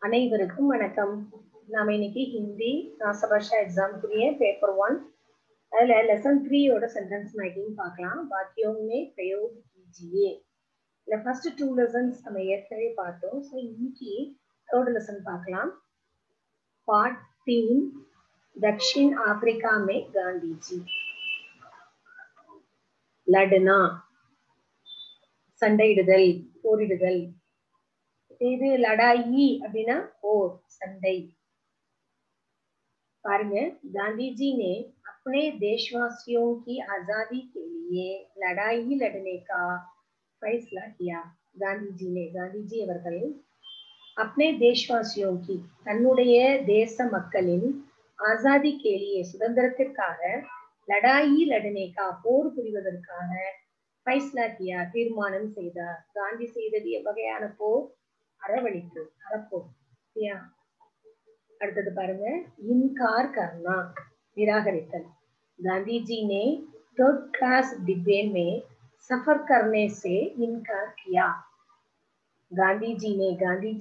அனைவருக்கும் வணக்கம். நாம இன்னைக்கு ஹிந்தி ராசபாஷா எக்ஸாம்க்குரிய பேப்பர் 1 அதுல லெசன் 3 ஓட சென்டென்ஸ் மேக்கிங் பார்க்கலாம். வாக்கியோं में प्रयोग कीजिए. இந்த ஃபர்ஸ்ட் 2 லெசன்ஸ் நம்ம ஏற்கனவே பார்த்தோம். ஸோ இன்னைக்கு தேர்ட் லெசன் பார்க்கலாம். பார்ட் 3 दक्षिण अफ्रीका में गांधी जी. लड़ना சண்டையிடுதல், போரிடுதல். இது லடாயி அப்படின்னா போர், சண்டை. பாருங்க, गांधी जी ने अपने देशवासियों की आजादी के लिए लड़ाई लड़ने का फैसला किया. गांधी जी அவர்கள் अपने देशवासियों की தன்னுடைய தேச மக்களின் ஆசாதி के लिए சுதந்திரத்திற்காக லடாயி லடனே கா போர் புரிவதற்காக ஃபைஸ்லா கியா தீர்மானம் செய்தார். காந்தி செய்தது எவ்வகையான போர்? அறவழிப்பு, அறப்போர். அடுத்தது பாருங்க, இன்கார் கர்னா निराகரித்தல். गांधी जी ने थर्ड क्लास डिब्बे में सफर करने से इनकार किया. गांधी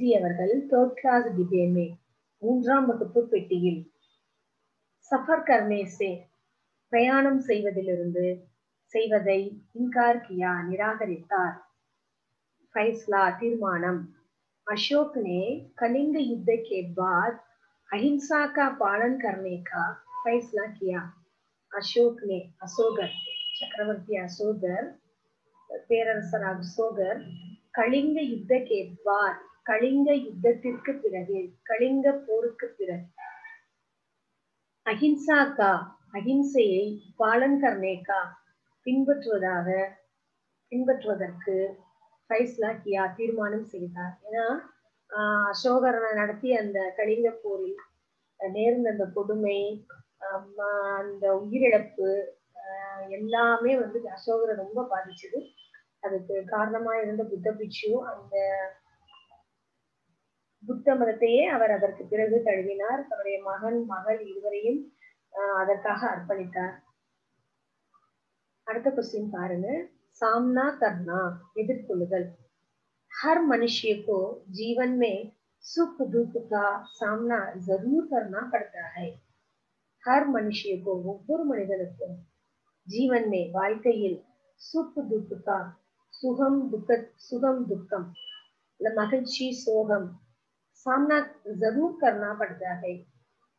जी அவர்கள் थर्ड क्लास डिब्बे में மூன்றாம் வகுப்பு பெட்டியில் சஃபர் கர்னே से பிரயாணம் செய்வதை இன்கார் கியா நிராகரித்தார். फैसला தீர்மானம். अशोक ने कलिंग युद्ध के बाद अहिंसा का पालन करने का फैसला किया. अशोकर चक्रवर्ती अशोकर பேரரசர் அசோகர் கலிங்க யுத்த கே பாத் கலிங்க யுத்தத்திற்கு பிறகு, கலிங்க போருக்கு பிறகு, அஹிம்சா கா அஹிம்சையை பாலன் கர்னே கா பின்பற்றுவதற்கு ஃபைஸ்லா கியா தீர்மானம் செய்தார். ஏன்னா அசோகர் நடத்திய அந்த கலிங்க போரில் நேர்ந்த அந்த கொடுமை, அந்த உயிரிழப்பு எல்லாமே அசோகரை ரொம்ப பாதிச்சது. அதுக்கு காரணமா இருந்த புத்த பிட்சு அந்த புத்த மதத்தையே அவர் அதற்கு பிறகு தழுவினார். அவருடைய மகள் இருவரையும் அதற்காக அர்ப்பணித்தார். அடுத்த क्वेश्चन பாருங்க, सामना करना எதிர்கொள்ளுதல். हर मनुष्य को जीवन में सुख दुख का सामना जरूर करना पड़ता है. हर मनुष्य को ஒவ்வொரு மனிதனுக்கும் जीवन में வாழ்க்கையில் सुख दुख का சுகம் துக்கம் மகிழ்ச்சி சோகம் सामना जरूर करना पड़ता है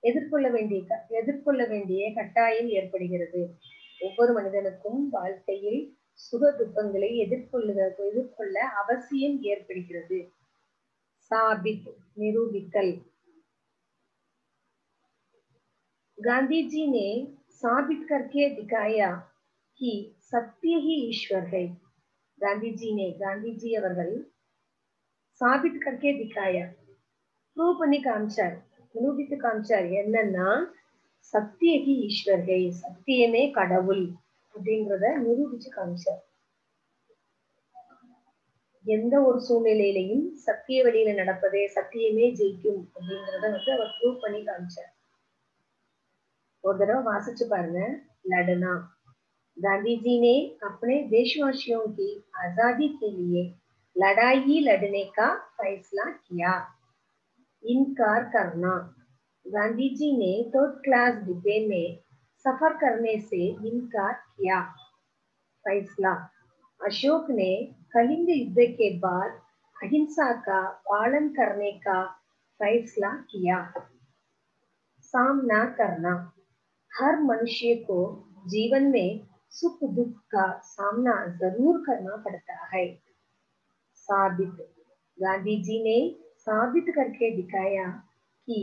எதிர்கொள்ள வேண்டிய கட்டாயம் ஏற்படுகிறது. ஒவ்வொரு மனிதனுக்கும் வாழ்க்கையில் சுக துக்கங்களை எதிர்கொள்ள அவசியம் ஏற்படுகிறது. சாபித் நிரூபித்தல். गांधी जी ने साबित करके दिखाया कि सत्य ही ईश्वर है. गांधी जी அவர்கள் साबित करके दिखाया ப்ரூவ் பண்ணி காமிச்சார், நிரூபித்து காமிச்சார். என்னன்னா சத்திய ஹி ஈஸ்வர் ஹை, சத்தியமே கடவுள் அப்படிங்கிறத நிரூபிச்சு காமிச்சார். எந்த ஒரு சூழ்நிலையிலையும் சத்திய வழியில நடப்பதே, சத்தியமே ஜெயிக்கும் அப்படிங்கிறத அவர் ப்ரூவ் பண்ணி காமிச்சார். ஒரு தடவை வாசிச்சு பாருங்க. लड़ना. गांधी जी ने अपने देशवासियों की आजादी के लिए लड़ाई लड़ने का फैसला किया. इनकार करना. गांधी जी ने थर्ड क्लास डिब्बे में सफर करने से इनकार किया. फैसला. अशोक ने कलिंग युद्ध के बाद अहिंसा का पालन करने का फैसला किया. सामना करना. हर मनुष्य को जीवन में सुख दुख का सामना जरूर करना पड़ता है. साबित. गांधी जी ने साबित करके दिखाया कि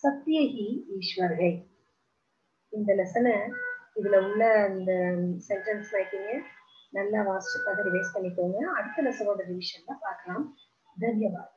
सत्य ही ईश्वर है. இந்த லெசனை இதுல உள்ள இந்த சென்டென்ஸ் மேக்கிங்க நல்லா வாசிச்சு ரிவைஸ் பண்ணிக்கோங்க. அடுத்த லெசனோட ரிவிஷன்ல பார்க்கலாம். தன்யவாத்.